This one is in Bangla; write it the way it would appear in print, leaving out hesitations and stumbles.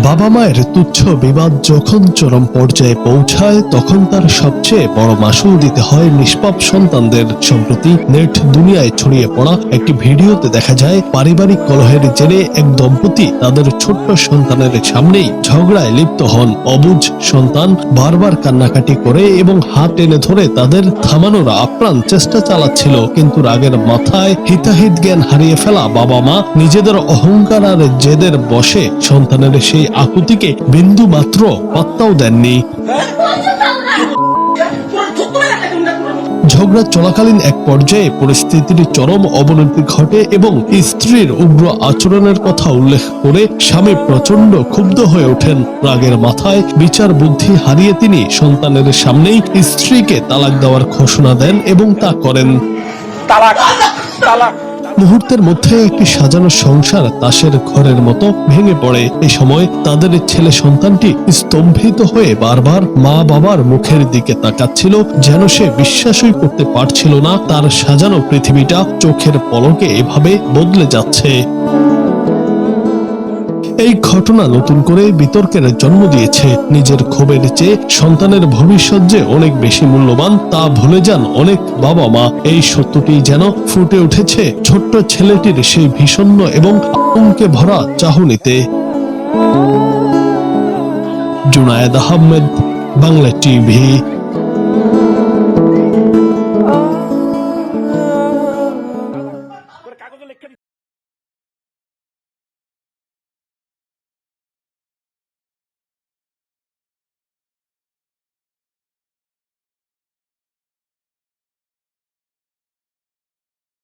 বাবা মায়ের তুচ্ছ বিবাদ যখন চরম পর্যায়ে পৌঁছায় তখন তার সবচেয়ে বড় মাসুল দিতে হয় নিষ্পাপ সন্তানদের। সম্প্রতি নেট দুনিয়ায় ছড়িয়ে পড়া একটি ভিডিওতে দেখা যায় পারিবারিক কলহের জেরে এক দম্পতি তাদের ছোট্ট সন্তানের সামনেই ঝগড়ায় লিপ্ত হন। অবুঝ সন্তান বারবার কান্নাকাটি করে এবং হাত টেনে ধরে তাদের থামানোর আপ্রাণ চেষ্টা চালাচ্ছিল, কিন্তু রাগের মাথায় হিতাহিত জ্ঞান হারিয়ে ফেলা বাবা মা নিজেদের অহংকার আর জেদের বশে সন্তানের সেই আকুতিকে বিন্দু মাত্র পাত্তাও দেননি। ঝগড়া চলাকালীন এক পর্যায়ে পরিস্থিতির চরম অবনতি ঘটে এবং স্ত্রীর উগ্র আচরণের কথা উল্লেখ করে স্বামী প্রচন্ড ক্ষুব্ধ হয়ে ওঠেন। রাগের মাথায় বিচার বুদ্ধি হারিয়ে তিনি সন্তানের সামনেই স্ত্রীকে তালাক দেওয়ার ঘোষণা দেন এবং তা করেন। মুহূর্তের মধ্যে একটি সাজানো সংসার তাসের ঘরের মতো ভেঙে পড়ে। এ সময় তাদের ছেলে সন্তানটি স্তম্ভিত হয়ে বারবার মা বাবার মুখের দিকে তাকাচ্ছিল, যেন সে বিশ্বাসই করতে পারছিল না তার সাজানো পৃথিবীটা চোখের পলকে এভাবে বদলে যাচ্ছে। এই ঘটনা নতুন করে বিতর্কের জন্ম দিয়েছে। নিজের ক্ষোভের চেয়ে সন্তানের ভবিষ্যৎ যে অনেক বেশি মূল্যবান তা ভুলে যান অনেক বাবা মা। এই সত্যটি যেন ফুটে উঠেছে ছোট্ট ছেলেটির সেই ভীষণ এবং আতঙ্কে ভরা চাহনিতে। জুনায়েদ আহমেদ, বাংলা টিভি।